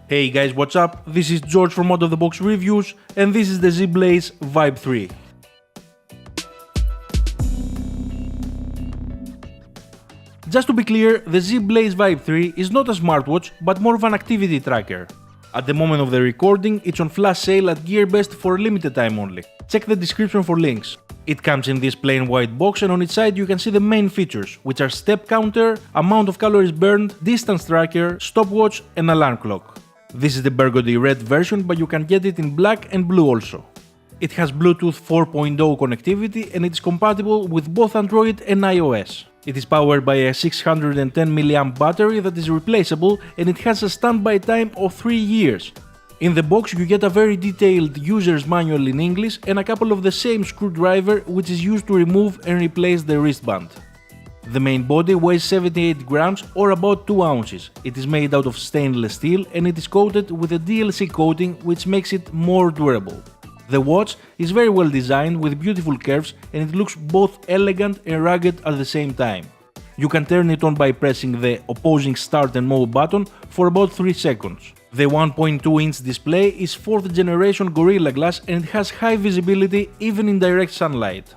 Hey guys, what's up? This is George from Out of the Box Reviews, and this is the Zeblaze Vibe 3. Just to be clear, the Zeblaze Vibe 3 is not a smartwatch, but more of an activity tracker. At the moment of the recording, it's on flash sale at GearBest for a limited time only. Check the description for links. It comes in this plain white box, and on its side you can see the main features, which are step counter, amount of calories burned, distance tracker, stopwatch and alarm clock. This is the burgundy red version, but you can get it in black and blue also. It has Bluetooth 4.0 connectivity and it is compatible with both Android and iOS. It is powered by a 610 mAh battery that is replaceable, and it has a standby time of 3 years. In the box you get a very detailed user's manual in English and a couple of the same screwdriver which is used to remove and replace the wristband. The main body weighs 78 grams or about 2 ounces. It is made out of stainless steel and it is coated with a DLC coating which makes it more durable. The watch is very well designed with beautiful curves and it looks both elegant and rugged at the same time. You can turn it on by pressing the opposing start and mode button for about 3 seconds. The 1.2-inch display is 4th generation Gorilla Glass and it has high visibility even in direct sunlight.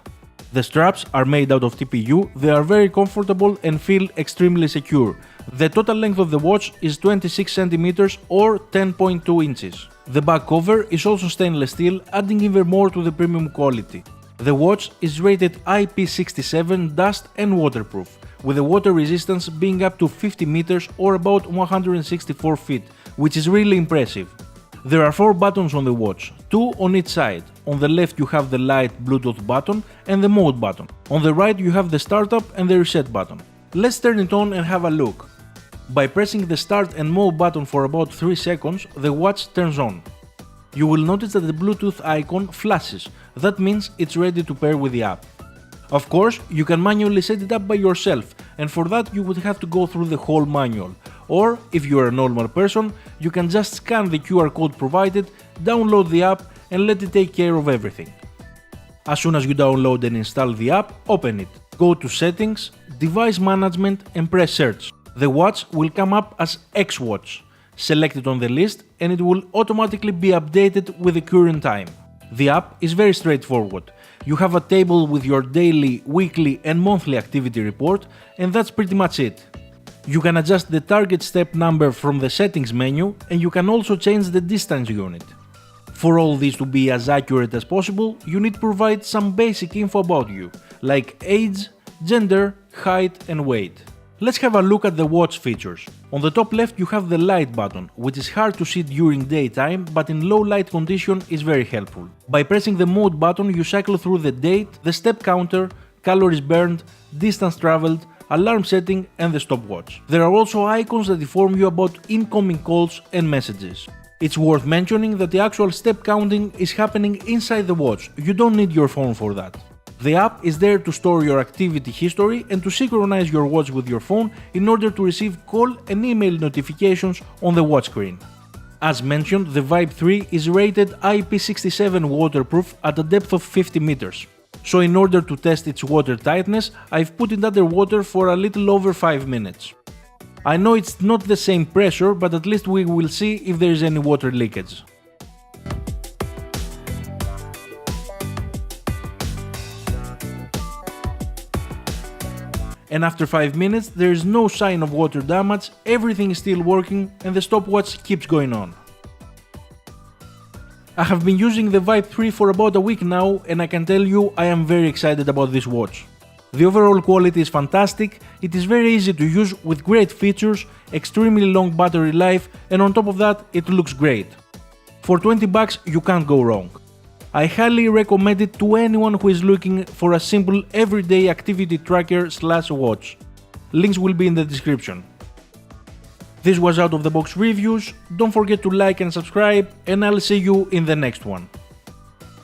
The straps are made out of TPU, they are very comfortable and feel extremely secure. The total length of the watch is 26 cm or 10.2 inches. The back cover is also stainless steel, adding even more to the premium quality. The watch is rated IP67 dust and waterproof, with the water resistance being up to 50 meters or about 164 feet, which is really impressive. There are 4 buttons on the watch, 2 on each side. On the left you have the light Bluetooth button and the mode button. On the right you have the startup and the reset button. Let's turn it on and have a look. By pressing the start and mode button for about 3 seconds, the watch turns on. You will notice that the Bluetooth icon flashes, that means it's ready to pair with the app. Of course, you can manually set it up by yourself, and for that you would have to go through the whole manual. Or, if you are a normal person, you can just scan the QR code provided, download the app and let it take care of everything. As soon as you download and install the app, open it. Go to Settings, Device Management and press Search. The watch will come up as X Watch. Select it on the list and it will automatically be updated with the current time. The app is very straightforward. You have a table with your daily, weekly and monthly activity report, and that's pretty much it. You can adjust the target step number from the settings menu, and you can also change the distance unit. For all this to be as accurate as possible, you need to provide some basic info about you, like age, gender, height and weight. Let's have a look at the watch features. On the top left you have the light button, which is hard to see during daytime, but in low light condition is very helpful. By pressing the mode button you cycle through the date, the step counter, calories burned, distance traveled, alarm setting and the stopwatch. There are also icons that inform you about incoming calls and messages. It's worth mentioning that the actual step counting is happening inside the watch, you don't need your phone for that. The app is there to store your activity history and to synchronize your watch with your phone in order to receive call and email notifications on the watch screen. As mentioned, the Vibe 3 is rated IP67 waterproof at a depth of 50 meters. So in order to test its water tightness, I've put it under water for a little over 5 minutes. I know it's not the same pressure, but at least we will see if there is any water leakage. And after 5 minutes there is no sign of water damage, everything is still working and the stopwatch keeps going on. I have been using the Vibe 3 for about a week now and I can tell you I am very excited about this watch. The overall quality is fantastic, it is very easy to use with great features, extremely long battery life and on top of that it looks great. For $20 you can't go wrong. I highly recommend it to anyone who is looking for a simple everyday activity tracker / watch. Links will be in the description. This was Out of the Box Reviews, don't forget to like and subscribe and I'll see you in the next one.